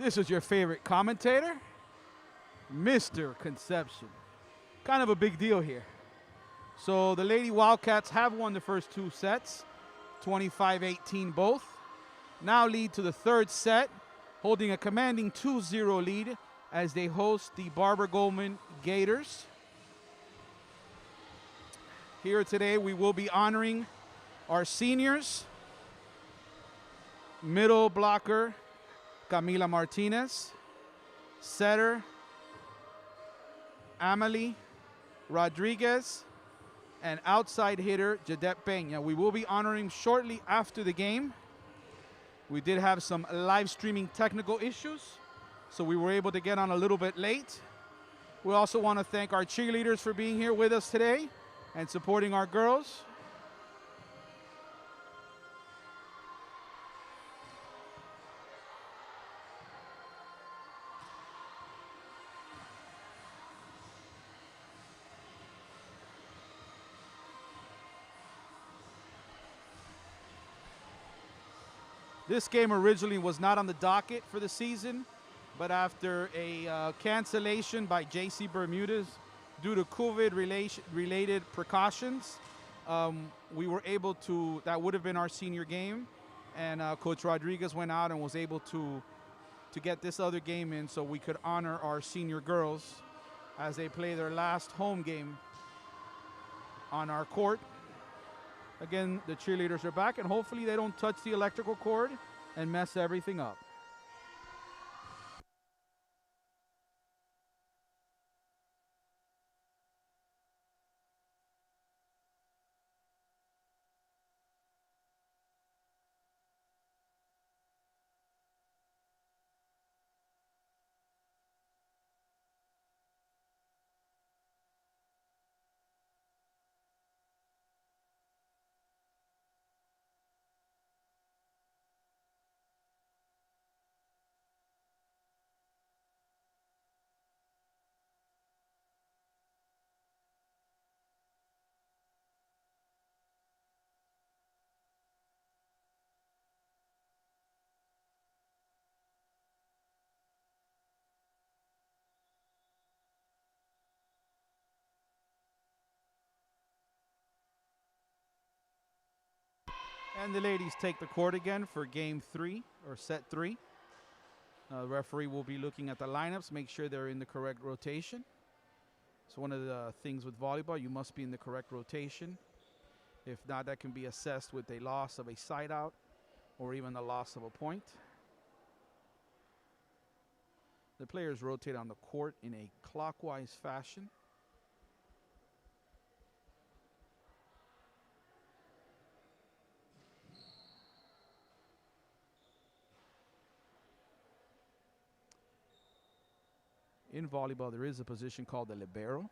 This is your favorite commentator, Mr. Conception. Kind of a big deal here. So the Lady Wildcats have won the first two sets, 25-18 both. Now lead to the third set, holding a commanding 2-0 lead as they host the Barbara Goldman Gators. Here today we will be honoring our seniors. Middle blocker, Camila Martinez. Setter, Amelie Rodriguez. And outside hitter, Jadette Peña. We will be honoring shortly after the game. We did have some live streaming technical issues, so we were able to get on a little bit late. We also want to thank our cheerleaders for being here with us today and supporting our girls. This game originally was not on the docket for the season, but after a cancellation by JC Bermudez due to COVID-related precautions, we were able to, that would have been our senior game, and Coach Rodriguez went out and was able to get this other game in so we could honor our senior girls as they play their last home game on our court. Again, the cheerleaders are back, and hopefully they don't touch the electrical cord and mess everything up. And the ladies take the court again for game 3, or set 3. The referee will be looking at the lineups, make sure they're in the correct rotation. So one of the things with volleyball, you must be in the correct rotation. If not, that can be assessed with a loss of a side out or even the loss of a point. The players rotate on the court in a clockwise fashion. In volleyball, there is a position called the libero.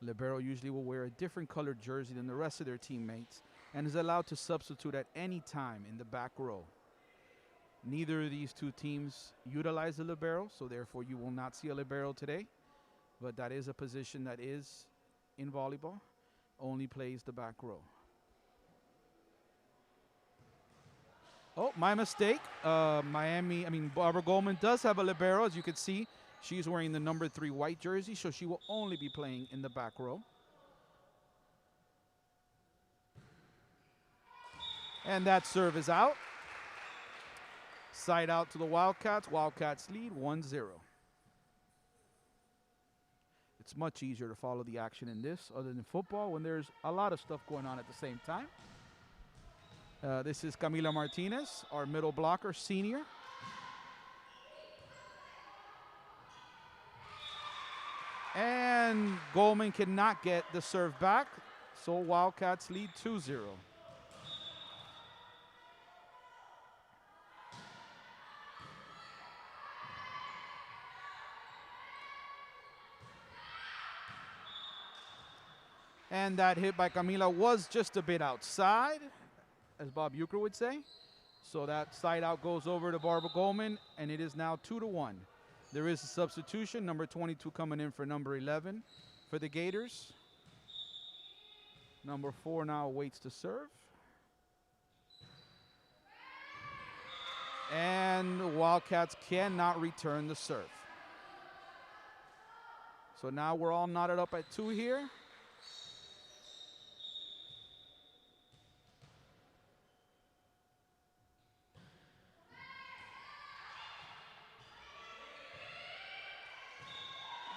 Libero usually will wear a different colored jersey than the rest of their teammates and is allowed to substitute at any time in the back row. Neither of these two teams utilize the libero, so therefore you will not see a libero today. But that is a position that is in volleyball, only plays the back row. Oh, my mistake. Barbara Goldman does have a libero, as you can see. She's wearing the number 3 white jersey, so she will only be playing in the back row. And that serve is out. Side out to the Wildcats. Wildcats lead 1-0. It's much easier to follow the action in this other than football when there's a lot of stuff going on at the same time. This is Camila Martinez, our middle blocker, senior. And Goldman cannot get the serve back, so Wildcats lead 2-0. And that hit by Camila was just a bit outside, as Bob Euchre would say. So that side out goes over to Barbara Goldman, and it is now 2-1. There is a substitution, number 22 coming in for number 11 for the Gators. Number 4 now waits to serve. And the Wildcats cannot return the serve. So now we're all knotted up at 2 here.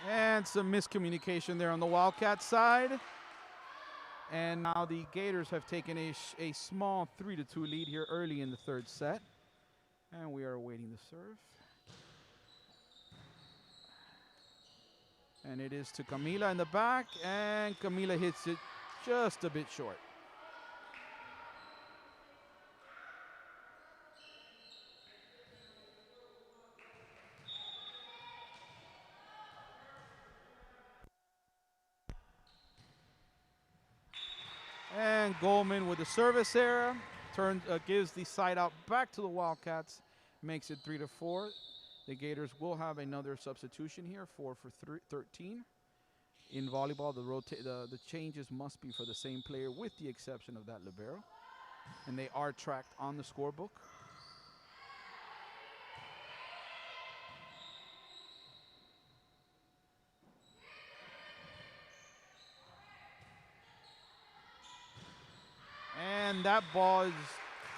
And some miscommunication there on the Wildcat side. And now the Gators have taken a small 3-2 lead here early in the third set. And we are awaiting the serve. And it is to Camila in the back, and Camila hits it just a bit short. And Goldman with the service error gives the side out back to the Wildcats, makes it 3-4. The Gators will have another substitution here, 4 for 13. In volleyball, the changes must be for the same player with the exception of that libero. And they are tracked on the scorebook. And that ball is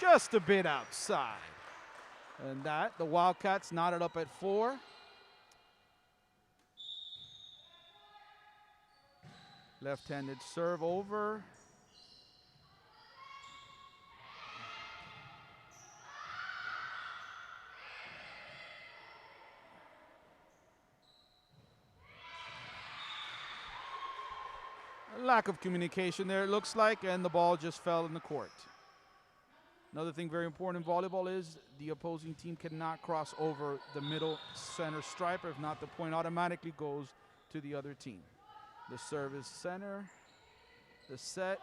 just a bit outside. And the Wildcats knotted up at 4. Left-handed serve over. A lack of communication there, it looks like, and the ball just fell in the court. Another thing very important in volleyball is the opposing team cannot cross over the middle center stripe. If not, the point automatically goes to the other team. The service center, the set.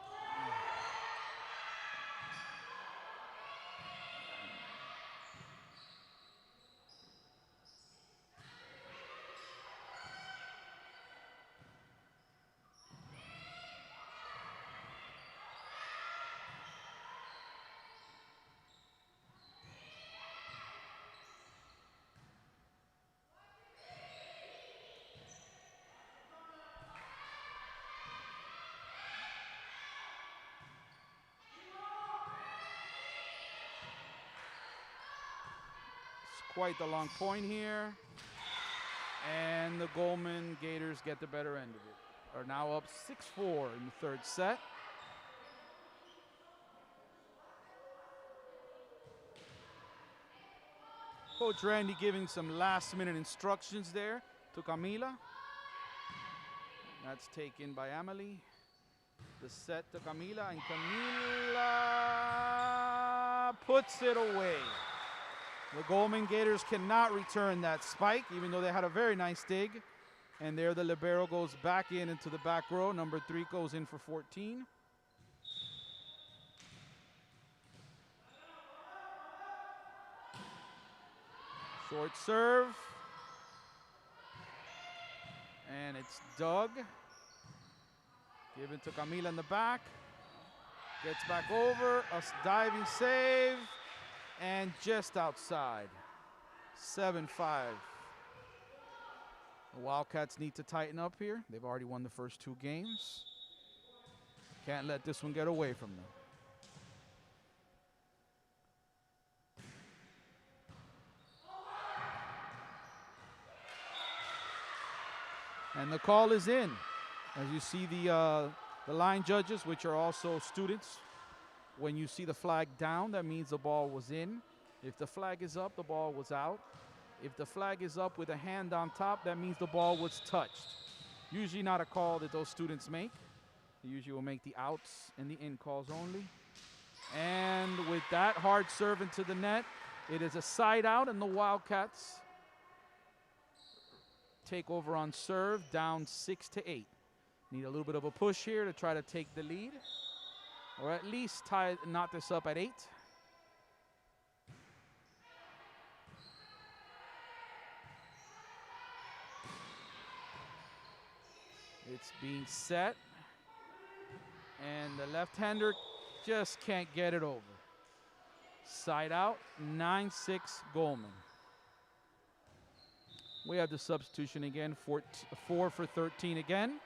Quite the long point here. And the Goldman Gators get the better end of it. Are now up 6-4 in the third set. Coach Randy giving some last-minute instructions there to Camila. That's taken by Amelie. The set to Camila, and Camila puts it away. The Goldman Gators cannot return that spike, even though they had a very nice dig. And there the libero goes back into the back row. Number 3 goes in for 14. Short serve. And it's dug. Given to Camila in the back. Gets back over. A diving save. And just outside. 7-5. The Wildcats need to tighten up here. They've already won the first 2 games. Can't let this one get away from them. And the call is in. As you see the line judges, which are also students, when you see the flag down, that means the ball was in. If the flag is up, the ball was out. If the flag is up with a hand on top, that means the ball was touched. Usually not a call that those students make. They usually will make the outs and the in calls only. And with that hard serve into the net, it is a side out, and the Wildcats take over on serve, down 6-8. Need a little bit of a push here to try to take the lead, or at least knot this up at 8. It's being set, and the left-hander just can't get it over. Side out, 9-6 Goldman. We have the substitution again, 4 for 13 again.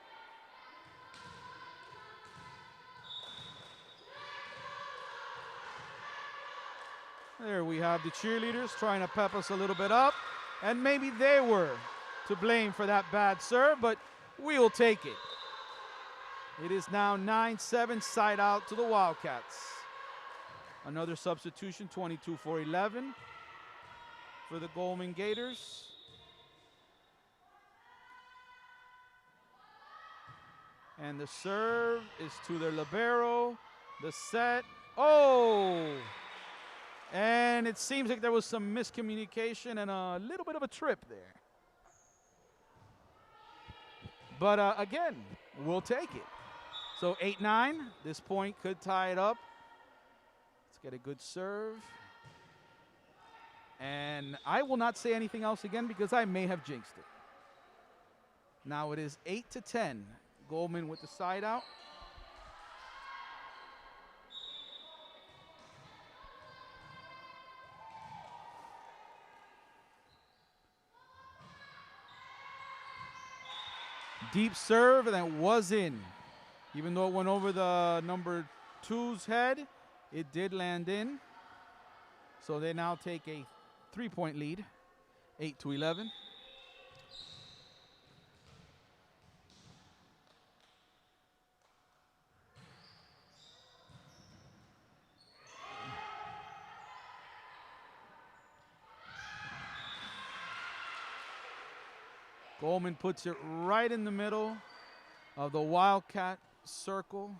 There we have the cheerleaders trying to pep us a little bit up. And maybe they were to blame for that bad serve, but we will take it. It is now 9-7, side out to the Wildcats. Another substitution, 22 for 11 for the Goldman Gators. And the serve is to their libero. The set, oh! And it seems like there was some miscommunication and a little bit of a trip there. But again, we'll take it. So 8-9, this point could tie it up. Let's get a good serve. And I will not say anything else again because I may have jinxed it. Now it is 8-10. Goldman with the side out. Deep serve, and that was in. Even though it went over the number 2's head, it did land in. So they now take a 3-point lead, 8-11. Goldman puts it right in the middle of the Wildcat circle,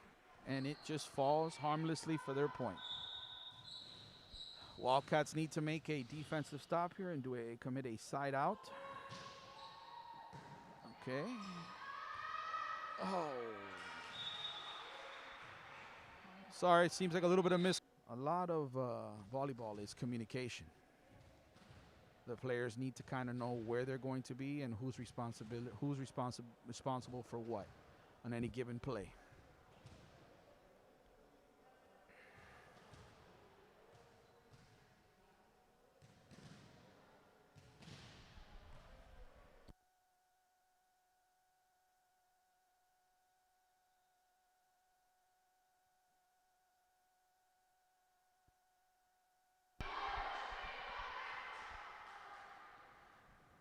and it just falls harmlessly for their point. Wildcats need to make a defensive stop here and commit a side out. Okay. Oh. Sorry, it seems like a little bit of A lot of volleyball is communication. The players need to kind of know where they're going to be and who's responsible for what on any given play.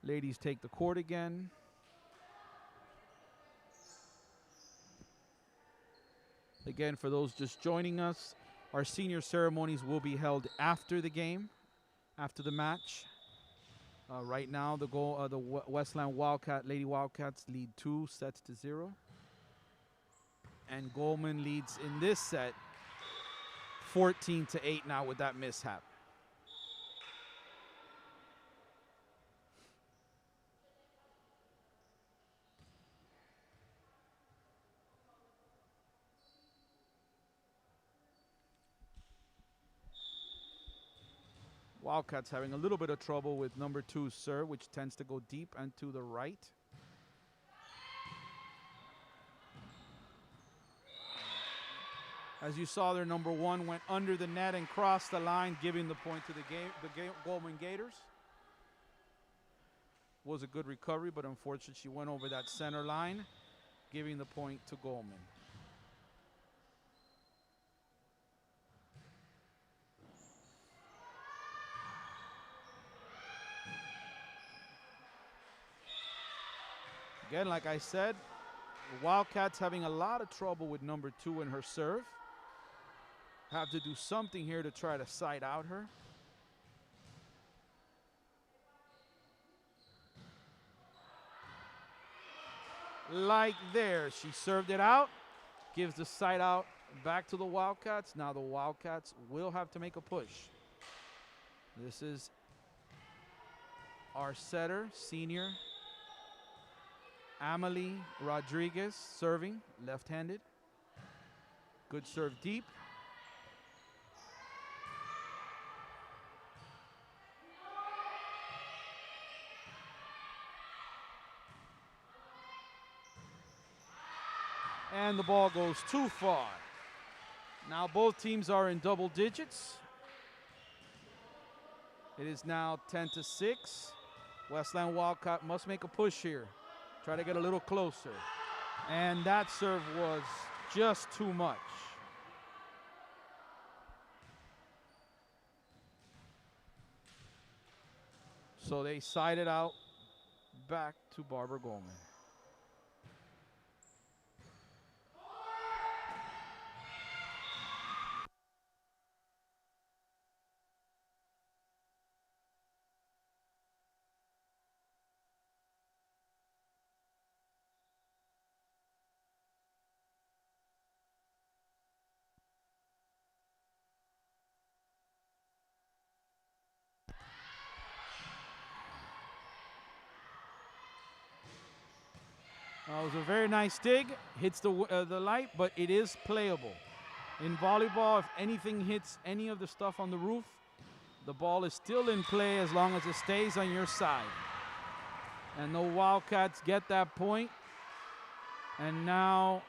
Ladies take the court again. Again, for those just joining us, our senior ceremonies will be held after the game, after the match. Right now, the Westland Wildcat, Lady Wildcats lead 2-0. And Goldman leads in this set 14-8 now with that mishap. Wildcats having a little bit of trouble with number 2's serve, which tends to go deep and to the right. As you saw, their number 1 went under the net and crossed the line, giving the point to the Goldman Gators. Was a good recovery, but unfortunately she went over that center line, giving the point to Goldman. Again, like I said, the Wildcats having a lot of trouble with number 2 in her serve. Have to do something here to try to side out her. Like there, she served it out, gives the side out back to the Wildcats. Now the Wildcats will have to make a push. This is our setter, senior Amelie Rodriguez, serving, left-handed. Good serve deep. And the ball goes too far. Now both teams are in double digits. It is now 10-6. Westland Wildcat must make a push here. Try to get a little closer. And that serve was just too much. So they side it out back to Barbara Goldman. It was a very nice dig. Hits the light, but it is playable. In volleyball, if anything hits any of the stuff on the roof, the ball is still in play as long as it stays on your side. And the Wildcats get that point. And now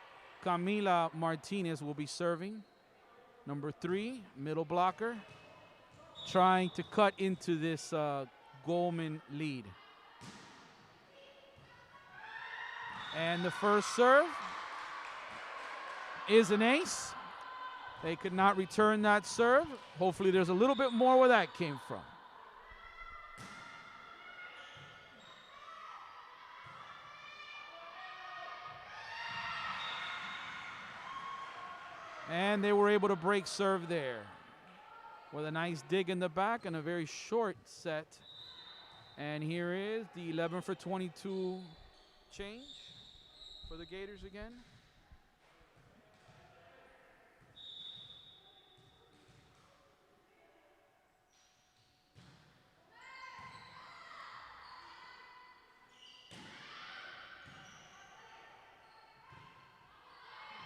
Camila Martinez will be serving. Number 3, middle blocker, trying to cut into this Goldman lead. And the first serve is an ace. They could not return that serve. Hopefully there's a little bit more where that came from. And they were able to break serve there with a nice dig in the back and a very short set. And here is the 11 for 22 change for the Gators again.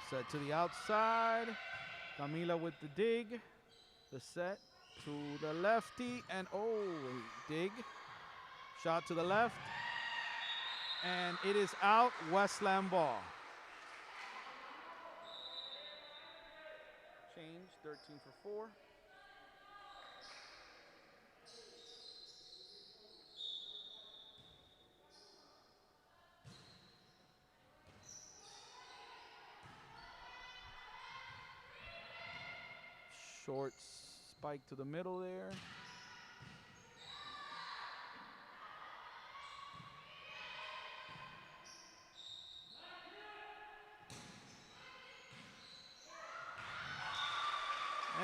Set to the outside. Camila with the dig. The set to the lefty. And dig. Shot to the left. And it is out. Westland ball. Change 13 for 4. Short spike to the middle there.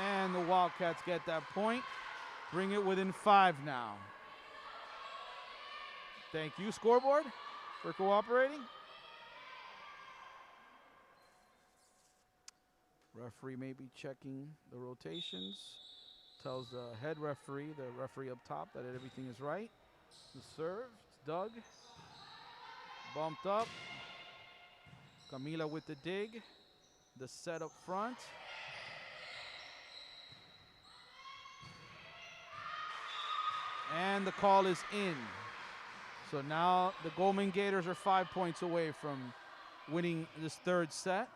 And the Wildcats get that point. Bring it within 5 now. Thank you, scoreboard, for cooperating. Referee may be checking the rotations. Tells the head referee, the referee up top, that everything is right. The serve, it's dug. Bumped up. Camila with the dig. The set up front. And the call is in. So now the Goldman Gators are 5 points away from winning this third set.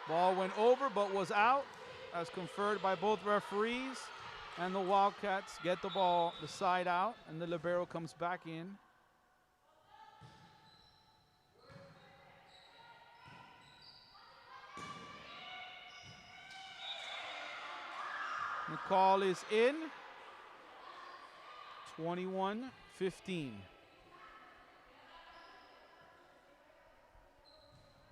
Ball went over but was out as conferred by both referees. And the Wildcats get the ball the side out and the libero comes back in. The call is in. 21-15.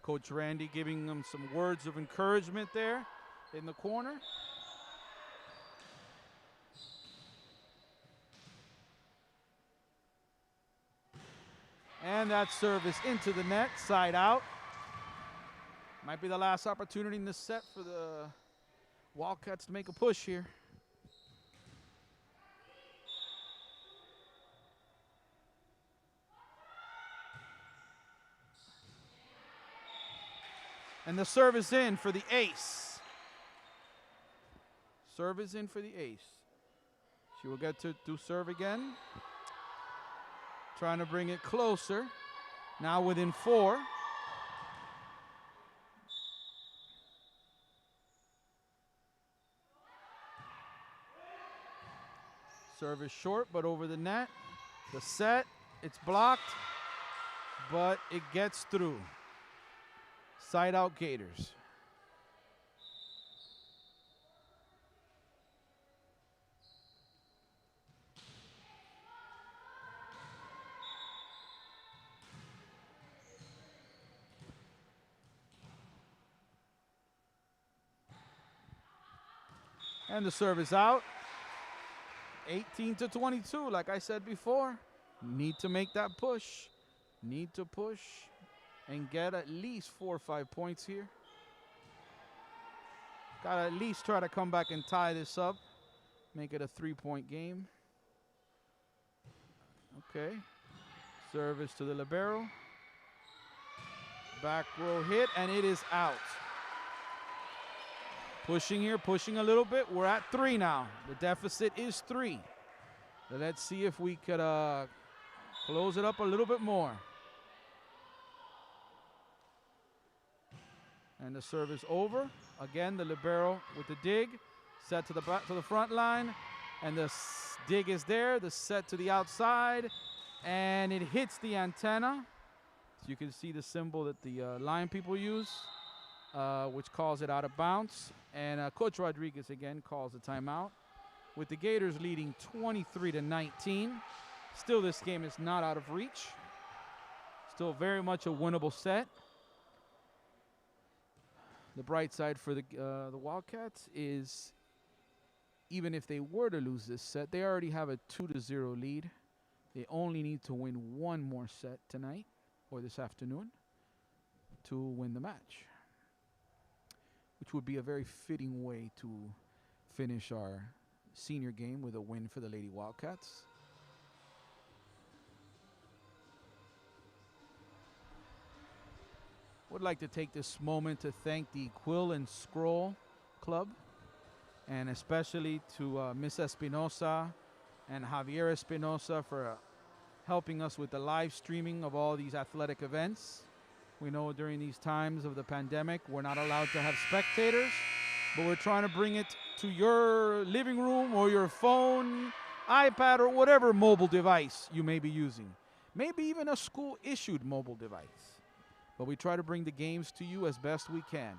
Coach Randy giving them some words of encouragement there in the corner. And that service into the net, side out. Might be the last opportunity in this set for the Wildcats to make a push here. And the serve is in for the ace. Serve is in for the ace. She will get to do serve again. Trying to bring it closer. Now within 4. Serve is short, but over the net. The set, it's blocked, but it gets through. Side out Gators. And the serve is out. 18-22, like I said before. Need to make that push. Need to push and get at least 4 or 5 points here. Got to at least try to come back and tie this up. Make it a 3-point game. Okay. Service to the libero. Back row hit, and it is out. Pushing here, pushing a little bit. We're at 3 now. The deficit is 3. So let's see if we could close it up a little bit more. And the serve is over. Again, the libero with the dig. Set to the back, to the front line. And the dig is there. The set to the outside. And it hits the antenna. So you can see the symbol that the line people use, which calls it out of bounds. And Coach Rodriguez again calls a timeout, with the Gators leading 23-19. Still, this game is not out of reach. Still very much a winnable set. The bright side for the Wildcats is, even if they were to lose this set, they already have a 2-0 lead. They only need to win 1 more set tonight or this afternoon to win the match, which would be a very fitting way to finish our senior game with a win for the Lady Wildcats. Would like to take this moment to thank the Quill and Scroll Club, and especially to Miss Espinosa and Javier Espinosa for helping us with the live streaming of all these athletic events. We know during these times of the pandemic, we're not allowed to have spectators, but we're trying to bring it to your living room or your phone, iPad, or whatever mobile device you may be using. Maybe even a school-issued mobile device. But we try to bring the games to you as best we can.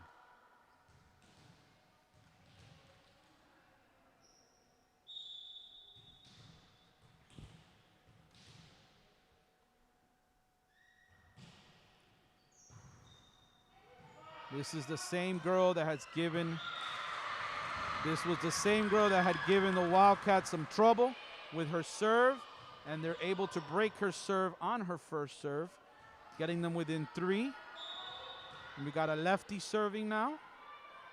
This is the same girl that has given, this was the same girl that had given the Wildcats some trouble with her serve, and they're able to break her serve on her first serve, getting them within 3. And we got a lefty serving now.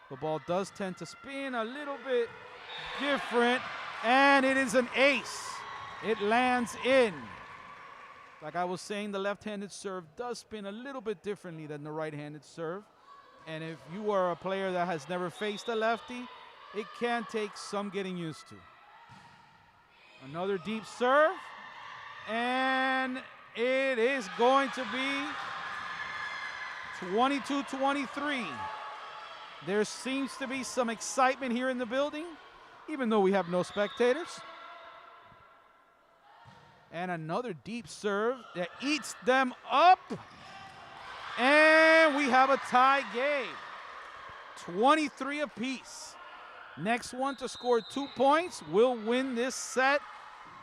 The ball does tend to spin a little bit different, and it is an ace. It lands in. Like I was saying, the left-handed serve does spin a little bit differently than the right-handed serve. And if you are a player that has never faced a lefty, it can take some getting used to. Another deep serve, and it is going to be 22-23. There seems to be some excitement here in the building, even though we have no spectators. And another deep serve that eats them up. And we have a tie game. 23 apiece. Next one to score 2 points will win this set.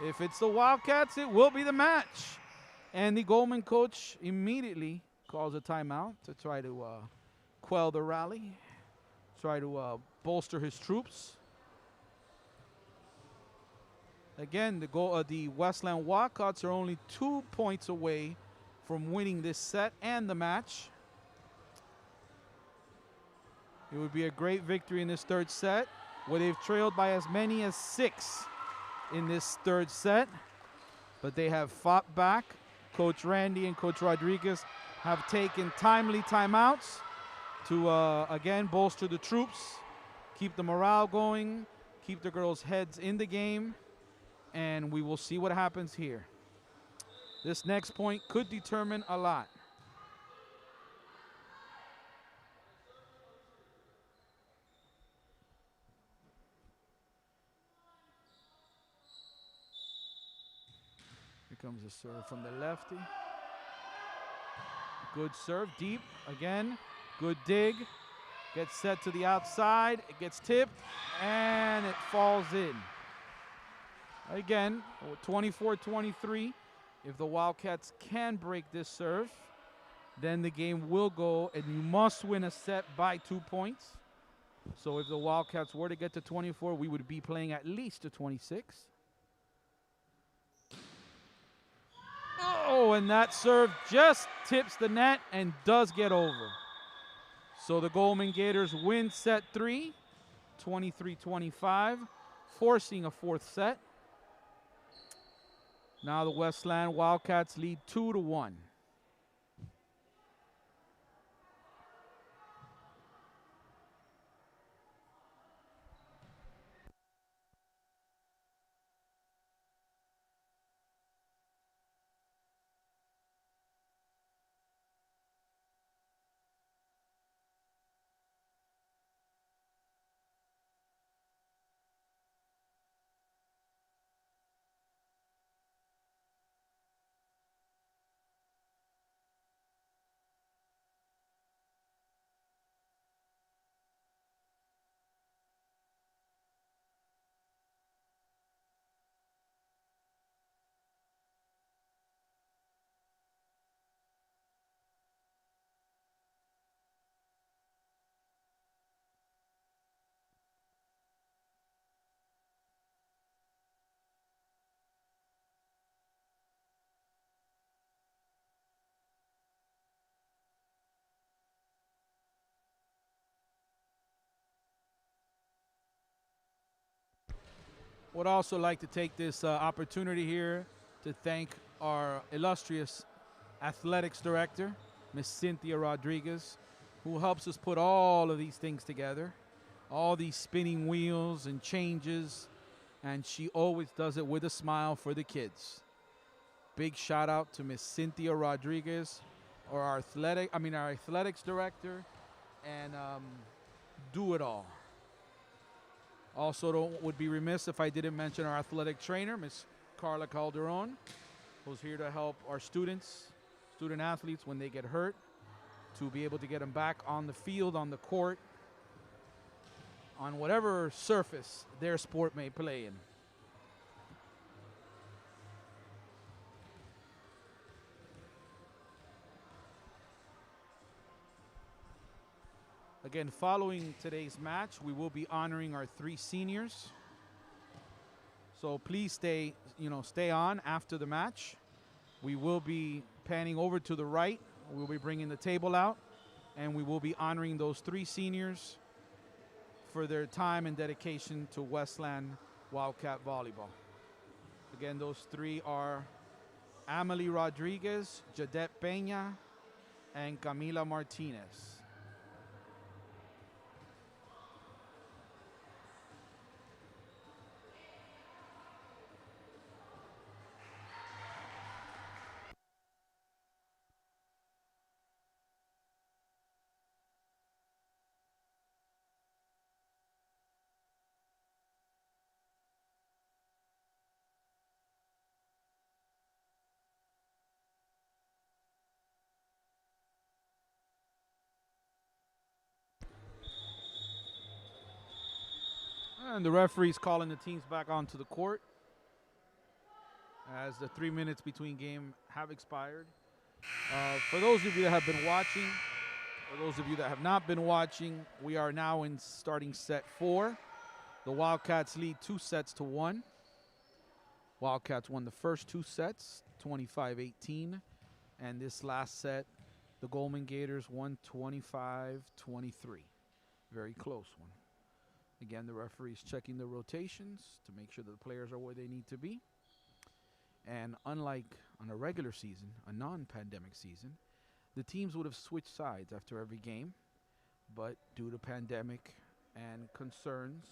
If it's the Wildcats, it will be the match. And the Goldman coach immediately calls a timeout to try to quell the rally, try to bolster his troops. Again, the Westland Wildcats are only 2 points away from winning this set and the match. It would be a great victory in this third set, where they've trailed by as many as 6 in this third set. But they have fought back. Coach Randy and Coach Rodriguez have taken timely timeouts to, again, bolster the troops, keep the morale going, keep the girls' heads in the game, and we will see what happens here. This next point could determine a lot. Here comes a serve from the lefty. Good serve, deep, again, good dig. Gets set to the outside, it gets tipped, and it falls in. Again, 24-23. If the Wildcats can break this serve, then the game will go, and you must win a set by 2 points. So if the Wildcats were to get to 24, we would be playing at least to 26. Oh, and that serve just tips the net and does get over. So the Goldman Gators win set 3, 23-25, forcing a fourth set. Now the Westland Wildcats lead 2-1. Would also like to take this opportunity here to thank our illustrious athletics director, Miss Cynthia Rodriguez, who helps us put all of these things together, all these spinning wheels and changes, and she always does it with a smile for the kids. Big shout out to Miss Cynthia Rodriguez, or our athletics director, and do it all. Also, would be remiss if I didn't mention our athletic trainer, Miss Carla Calderon, who's here to help our student athletes when they get hurt, to be able to get them back on the field, on the court, on whatever surface their sport may play in. Again, following today's match, we will be honoring our 3 seniors. So please stay on after the match. We will be panning over to the right. We'll be bringing the table out, and we will be honoring those 3 seniors for their time and dedication to Westland Wildcat Volleyball. Again, those 3 are Amelie Rodriguez, Jadette Peña, and Camila Martinez. And the referee's calling the teams back onto the court as the 3 minutes between game have expired. For those of you that have been watching, for those of you that have not been watching, we are now in starting set 4. The Wildcats lead 2-1. Wildcats won the first 2 sets, 25-18. And this last set, the Goldman Gators won 25-23. Very close one. Again, the referee's checking the rotations to make sure that the players are where they need to be. And unlike on a regular season, a non-pandemic season, the teams would have switched sides after every game. but due to pandemic and concerns,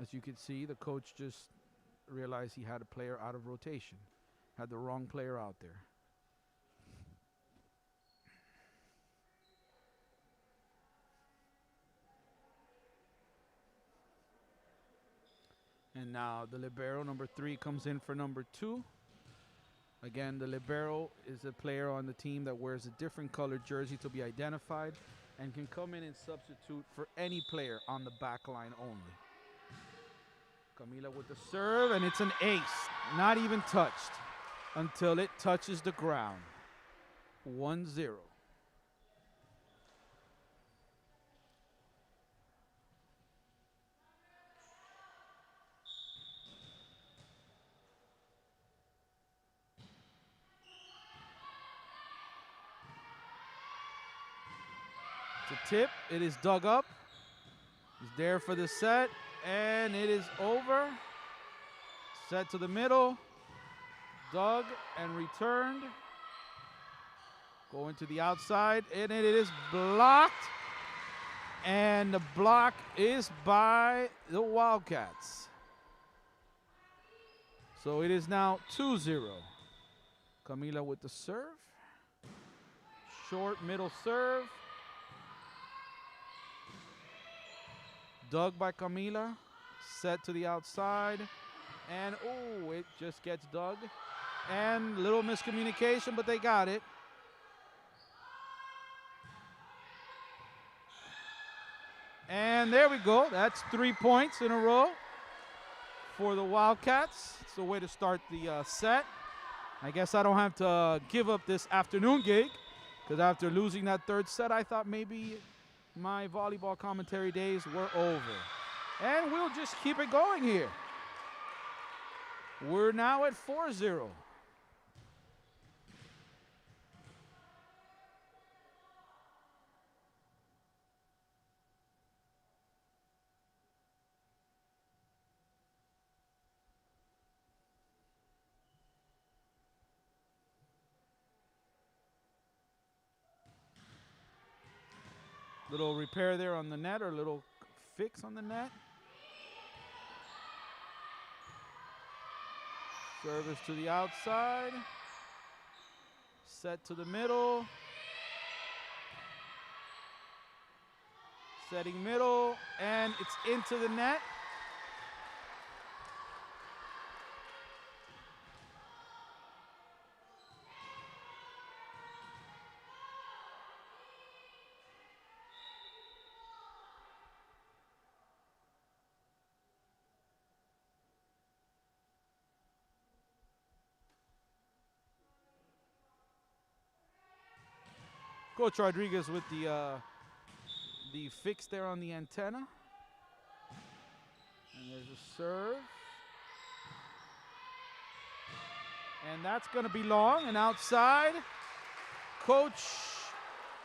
as you can see, the coach just realized he had a player out of rotation, had the wrong player out there. And now the libero, number 3, comes in for number 2. Again, the libero is a player on the team that wears a different colored jersey to be identified and can come in and substitute for any player on the back line only. Camila with the serve, and it's an ace. Not even touched until it touches the ground. 1-0. It's a tip. It is dug up. He's there for the set, and it is over. Set to the middle. Dug and returned. Going to the outside, and it is blocked. And the block is by the Wildcats. So it is now 2-0. Camila with the serve. Short middle serve. Dug by Camila. Set to the outside. And, oh, it just gets dug. And little miscommunication, but they got it. And there we go. That's 3 points in a row for the Wildcats. It's the way to start the set. I guess I don't have to give up this afternoon gig, because after losing that third set, I thought maybe my volleyball commentary days were over. And we'll just keep it going here. We're now at 4-0. Little repair there on the net, or little fix on the net. Service to the outside. Set to the middle. Setting middle, and it's into the net. Coach Rodriguez with the fix there on the antenna. And there's a serve. And that's going to be long and outside. Coach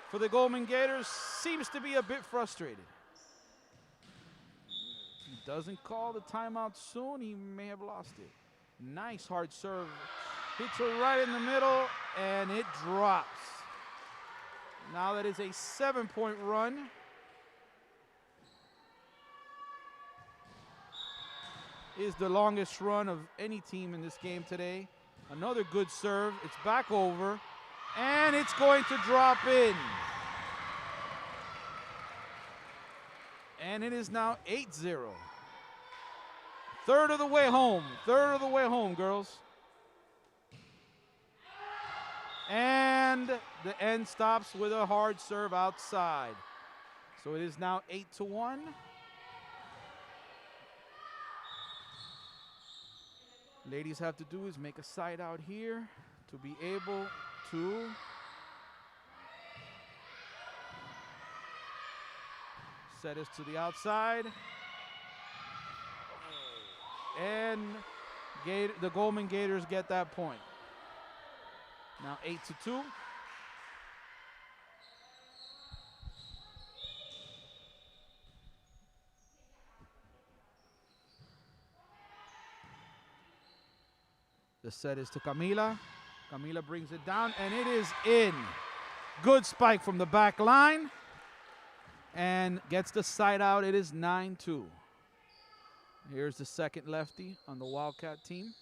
for the Goldman Gators seems to be a bit frustrated. If he doesn't call the timeout soon, he may have lost it. Nice hard serve. Hits her right in the middle, and it drops. Now that is a 7-point run. Is the longest run of any team in this game today. Another good serve. It's back over, and it's going to drop in. And it is now 8-0. Third of the way home. Third of the way home, girls. And the end stops with a hard serve outside. So it is now 8-1. Ladies have to do is make a side out here to be able to set us to the outside. And the Goldman Gators get that point. Now 8-2. The set is to Camila. Camila brings it down, and it is in. Good spike from the back line. and gets the side out. It is 9-2. Here's the second lefty on the Wildcat team.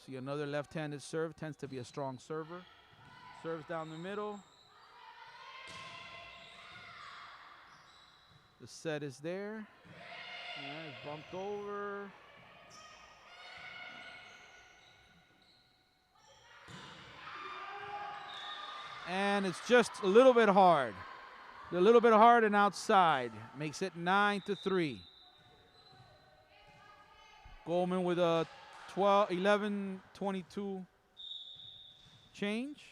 See another left-handed serve, tends to be a strong server. Serves down the middle. The set is there. And it's bumped over. And it's just a little bit hard. A little bit hard and outside. Makes it 9-3. Goldman with a 11-22 change.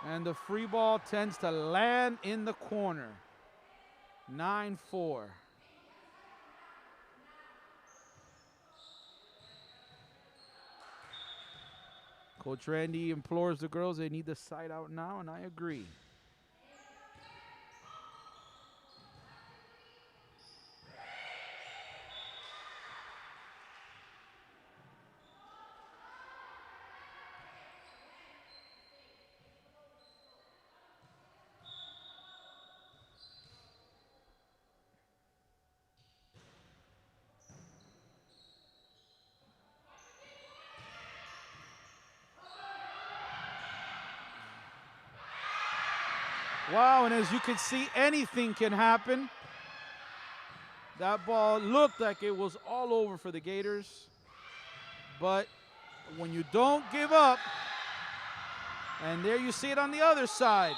And the free ball tends to land in the corner. 9-4. Coach Randy implores the girls they need the side out now, and I agree. Wow, and as you can see, anything can happen. That ball looked like it was all over for the Gators. But when you don't give up, and there you see it on the other side.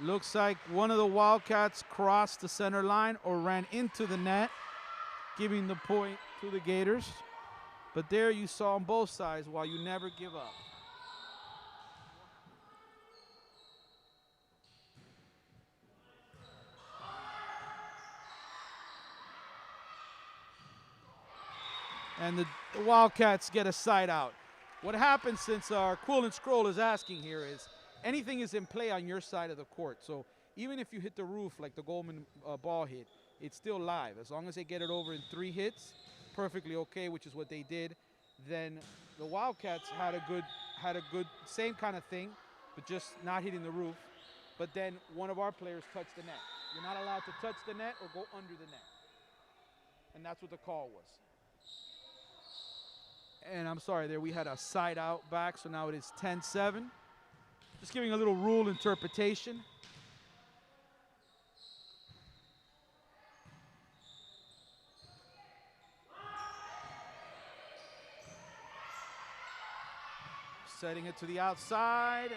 Looks like one of the Wildcats crossed the center line or ran into the net, giving the point to the Gators. But there you saw on both sides why you never give up. And the Wildcats get a side out. What happens, since our Quill and Scroll is asking here, is anything is in play on your side of the court. So even if you hit the roof like the Goldman ball hit, it's still live. As long as they get it over in 3 hits, perfectly okay, which is what they did. Then the Wildcats had a good same kind of thing, but just not hitting the roof. But then one of our players touched the net. You're not allowed to touch the net or go under the net. And that's what the call was. And I'm sorry, there we had a side out back, so now it is 10-7. Just giving a little rule interpretation. Setting it to the outside.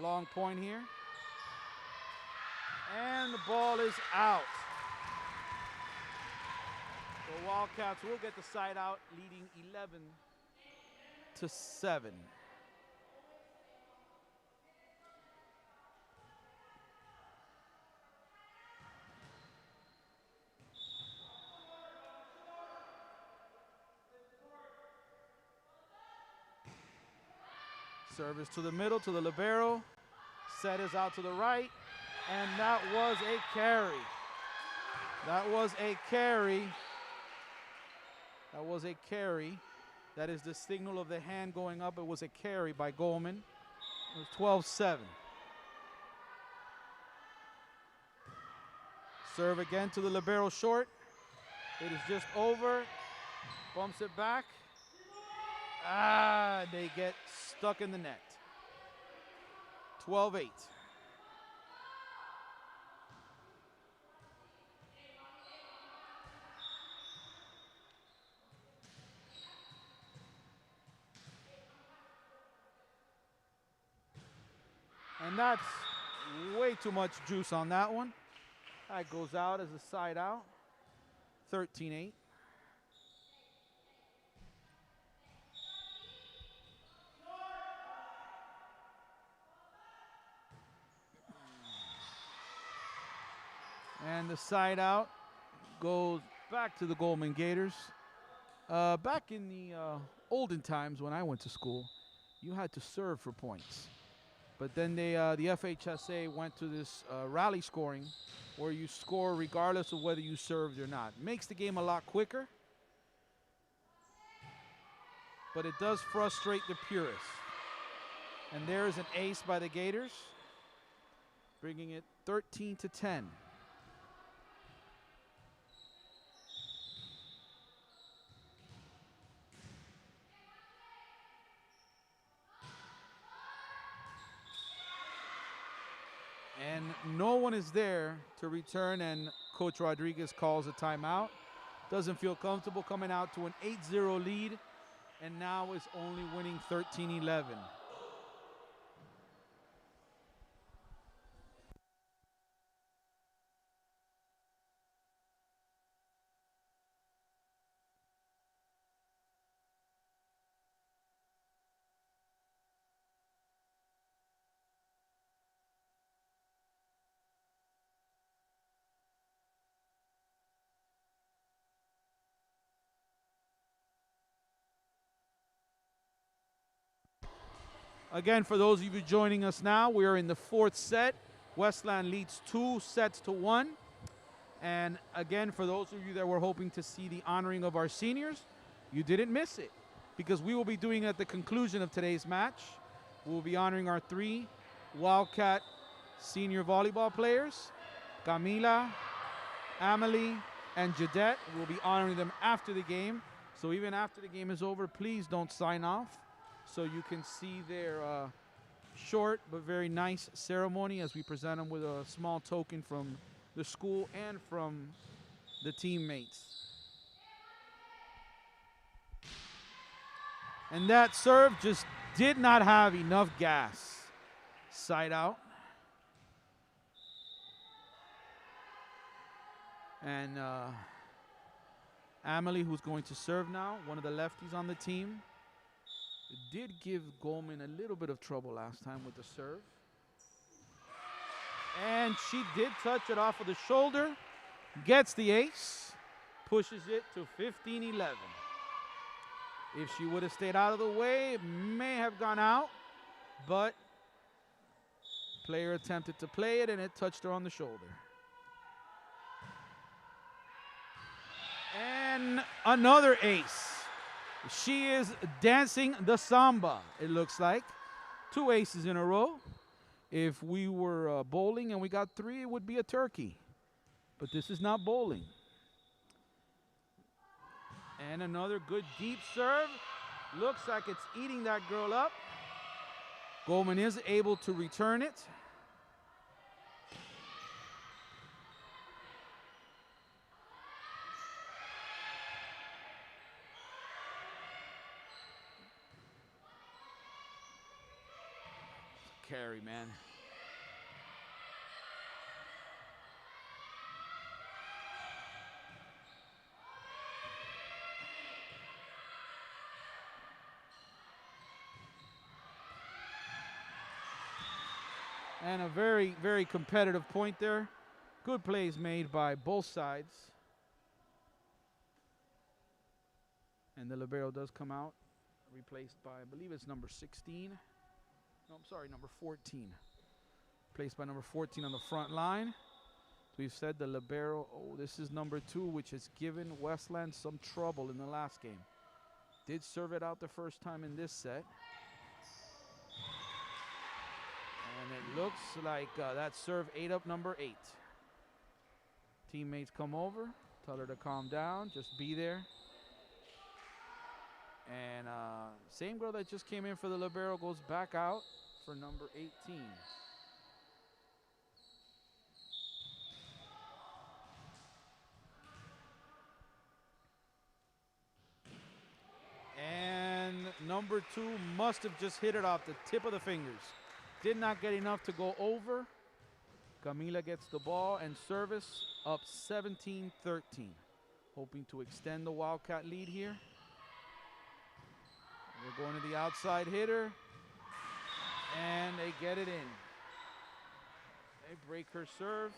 Long point here. And the ball is out. The Wildcats will get the side out, leading 11-7. Service to the middle, to the libero. Set is out to the right, and that was a carry. That was a carry. That was a carry. That is the signal of the hand going up. It was a carry by Goldman. It was 12-7. Serve again to the libero short. It is just over. Bumps it back. They get stuck in the net. 12-8. And that's way too much juice on that one. That goes out as a side out. 13-8. And the side out goes back to the Goldman Gators. Back in the olden times when I went to school, you had to serve for points. But then the FHSA went to this rally scoring where you score regardless of whether you served or not. Makes the game a lot quicker, but it does frustrate the purists. And there is an ace by the Gators, bringing it 13-10. And no one is there to return, and Coach Rodriguez calls a timeout. Doesn't feel comfortable coming out to an 8-0 lead, and now is only winning 13-11. Again, for those of you joining us now, we are in the fourth set. Westland leads 2-1. And again, for those of you that were hoping to see the honoring of our seniors, you didn't miss it, because we will be doing at the conclusion of today's match, we'll be honoring our 3 Wildcat senior volleyball players, Camila, Amelie, and Jadette. We'll be honoring them after the game. So even after the game is over, please don't sign off, so you can see their short but very nice ceremony as we present them with a small token from the school and from the teammates. And that serve just did not have enough gas. Side out. And Amelie, who's going to serve now, one of the lefties on the team, did give Goldman a little bit of trouble last time with the serve. And she did touch it off of the shoulder, gets the ace, pushes it to 15-11. If she would have stayed out of the way, it may have gone out, but player attempted to play it and it touched her on the shoulder. And another ace. She is dancing the samba, it looks like. 2 aces in a row. If we were bowling and we got 3, it would be a turkey. But this is not bowling. And another good deep serve. Looks like it's eating that girl up. Goldman is able to return it. Carry, man. And a very, very competitive point there. Good plays made by both sides. And the libero does come out, replaced by, I believe it's number 16. No, I'm sorry, number 14. Placed by number 14 on the front line. We've said the libero, oh, this is number 2, which has given Westland some trouble in the last game. Did serve it out the first time in this set. And it looks like that serve ate up number 8. Teammates come over, tell her to calm down, just be there. And same girl that just came in for the libero goes back out for number 18. And number 2 must have just hit it off the tip of the fingers, Did not get enough to go over. Camila gets the ball and service up 17-13. Hoping to extend the Wildcat lead here. They're going to the outside hitter. And they get it in. They break her serve.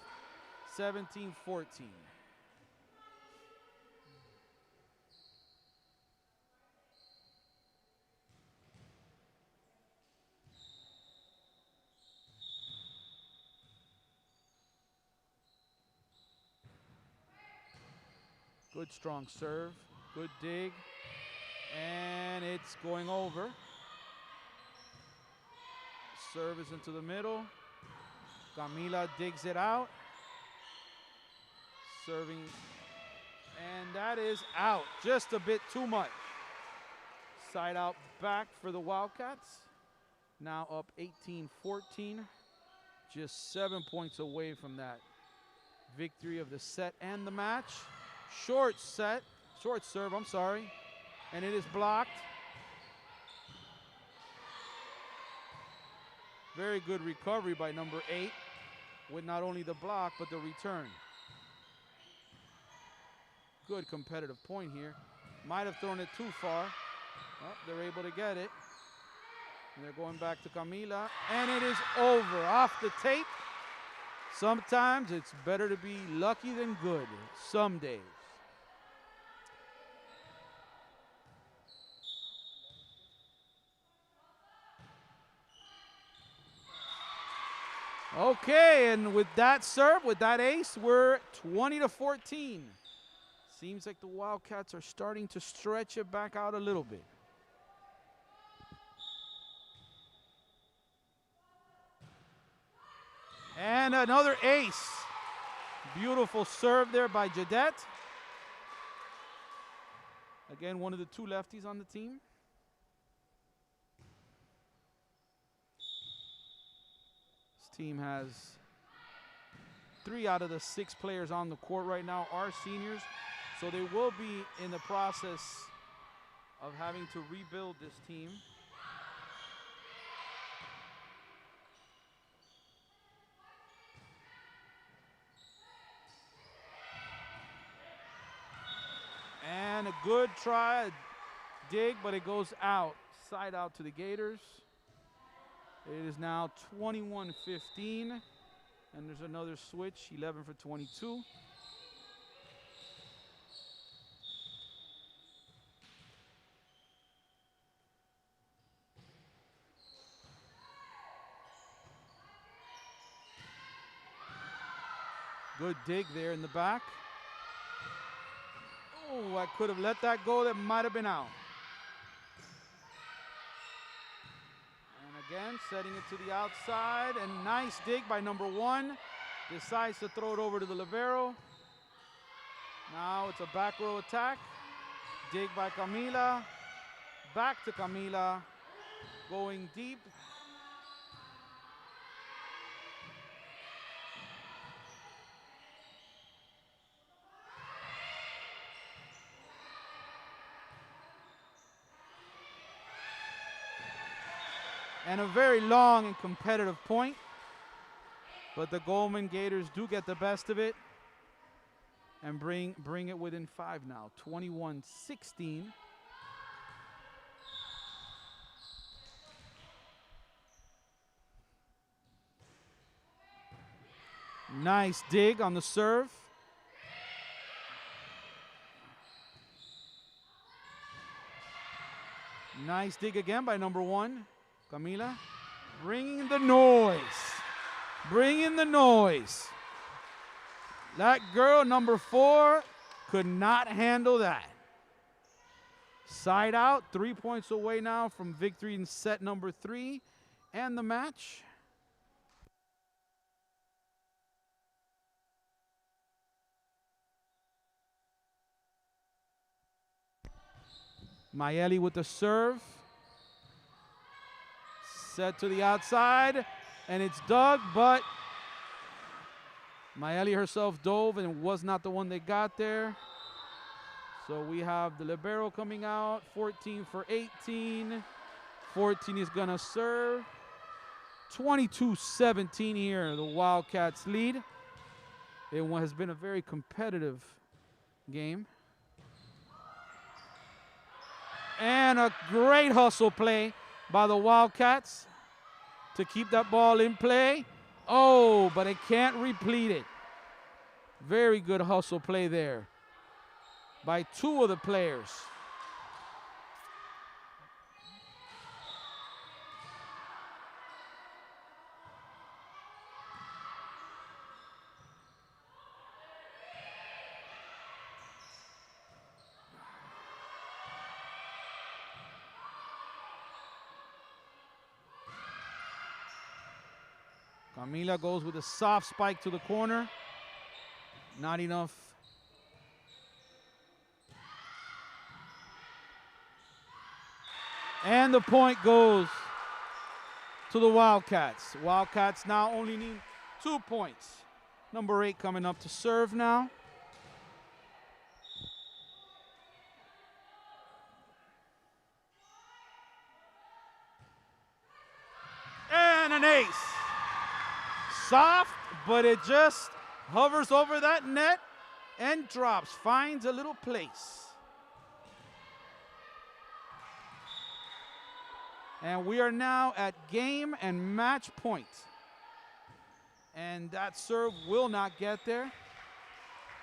17-14. Good strong serve, good dig, and it's going over. Serve is into the middle. Camila digs it out. Serving, and that is out. Just a bit too much. Side out back for the Wildcats. Now up 18-14. Just 7 points away from that victory of the set and the match. Short serve, I'm sorry. And it is blocked. Very good recovery by number 8 with not only the block, but the return. Good competitive point here. Might have thrown it too far. Oh, they're able to get it. And they're going back to Camila. And it is over, off the tape. Sometimes it's better to be lucky than good. Some days. Okay, and with that serve, with that ace, we're 20-14. Seems like the Wildcats are starting to stretch it back out a little bit. And another ace. Beautiful serve there by Jadette. Again, one of the 2 lefties on the team. Team has 3 out of the 6 players on the court right now are seniors, so they will be in the process of having to rebuild this team. And a good try, a dig, but it goes out. Side out to the Gators. It is now 21-15, and there's another switch, 11 for 22. Good dig there in the back. Oh, I could have let that go. That might have been out. Again, setting it to the outside, and nice dig by number 1. Decides to throw it over to the libero. Now it's a back row attack. Dig by Camila. Back to Camila. Going deep. And a very long and competitive point. But the Goldman Gators do get the best of it and bring it within 5 now, 21-16. Nice dig on the serve. Nice dig again by number 1. Camila, bringing the noise. Bringing the noise. That girl, number 4, could not handle that. Side out, 3 points away now from victory in set number 3 and the match. Mayeli with the serve. Set to the outside, and it's dug, but Mayeli herself dove and was not the one that got there. So we have the libero coming out, 14 for 18. 14 is gonna serve. 22-17 here, the Wildcats lead. It has been a very competitive game. And a great hustle play by the Wildcats to keep that ball in play. Oh, but it can't replete it. Very good hustle play there by two of the players. Camila goes with a soft spike to the corner. Not enough. And the point goes to the Wildcats. Wildcats now only need 2 points. Number 8 coming up to serve now. And an ace. Soft, but it just hovers over that net and drops, finds a little place. And we are now at game and match point. And that serve will not get there.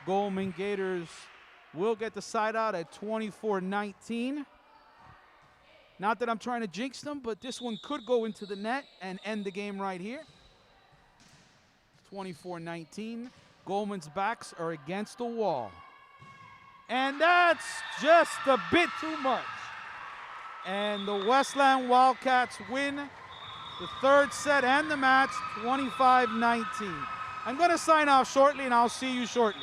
Goldman Gators will get the side out at 24-19. Not that I'm trying to jinx them, but this one could go into the net and end the game right here. 24-19. Goldman's backs are against the wall. And that's just a bit too much. And the Westland Wildcats win the third set and the match 25-19. I'm going to sign off shortly, and I'll see you shortly.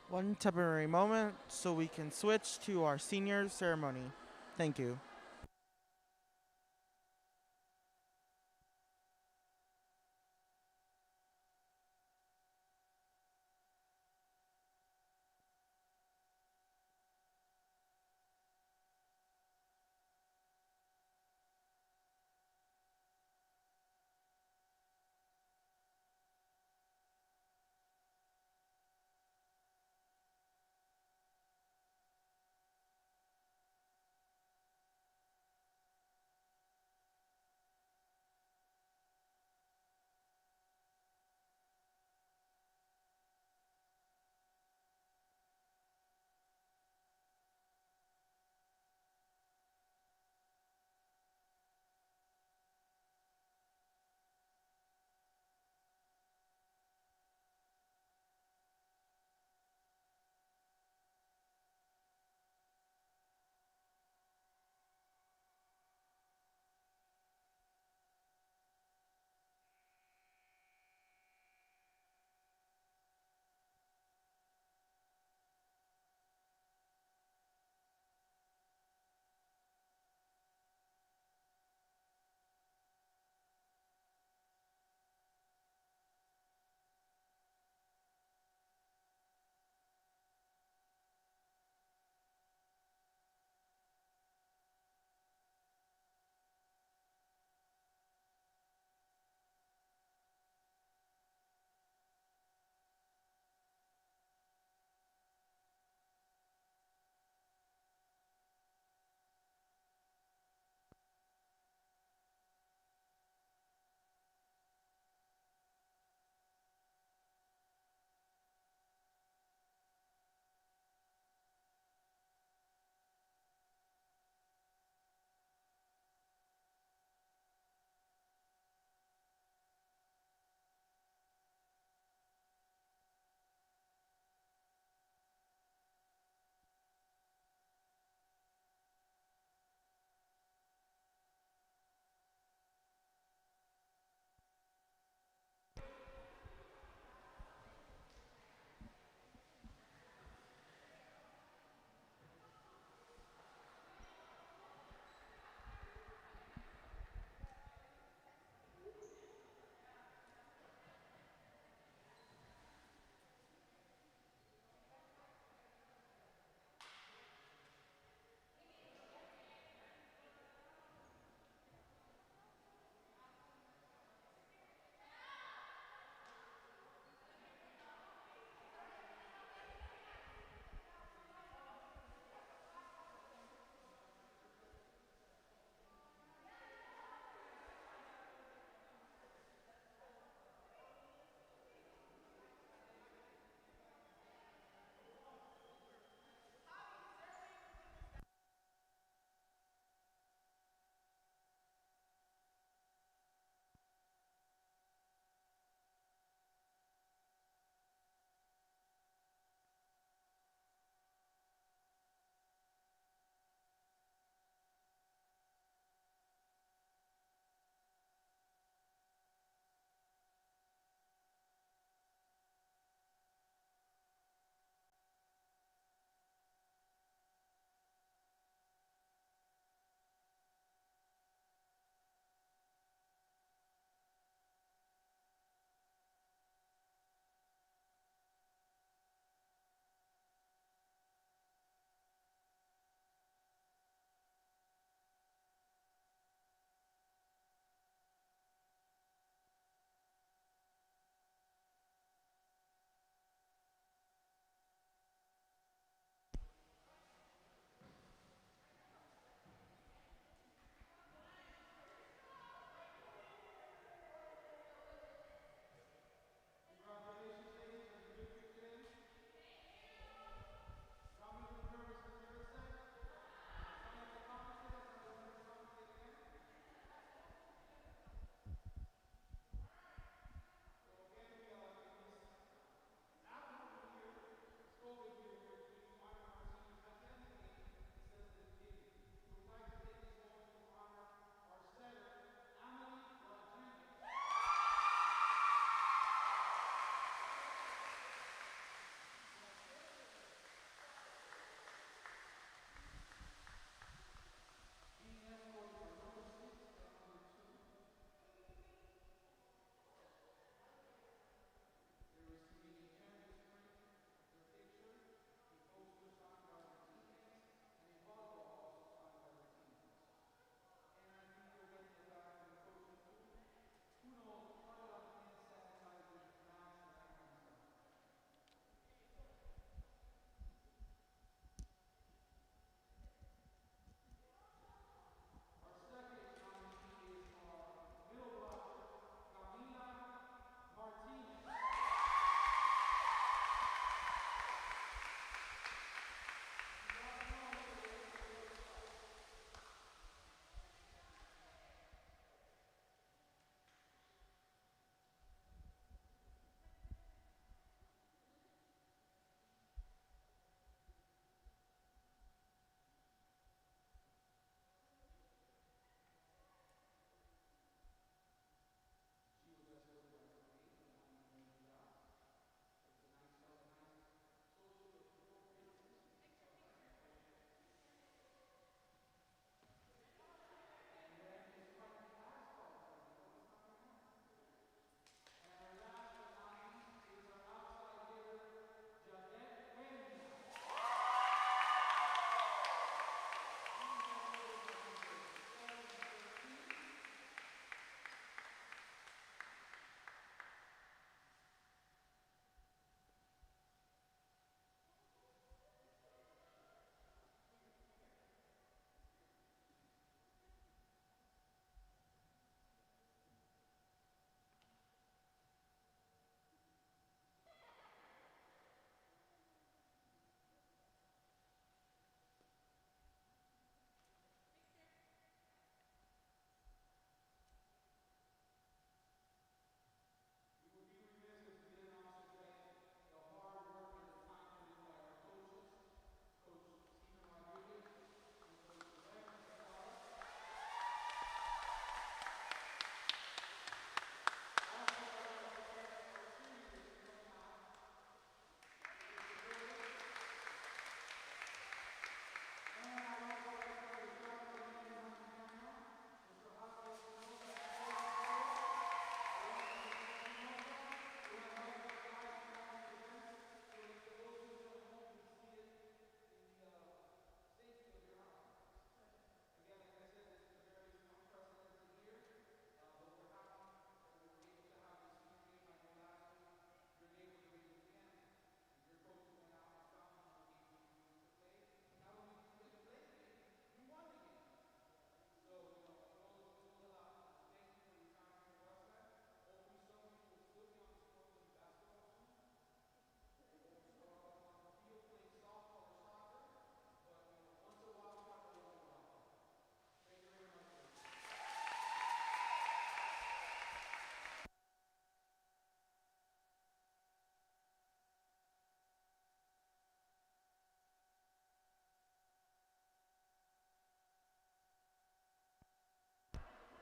One temporary moment so we can switch to our senior ceremony. Thank you.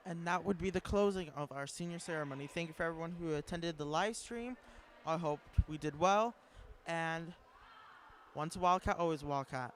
And that would be the closing of our senior ceremony. Thank you for everyone who attended the live stream. I hope we did well. And once a Wildcat, always a Wildcat.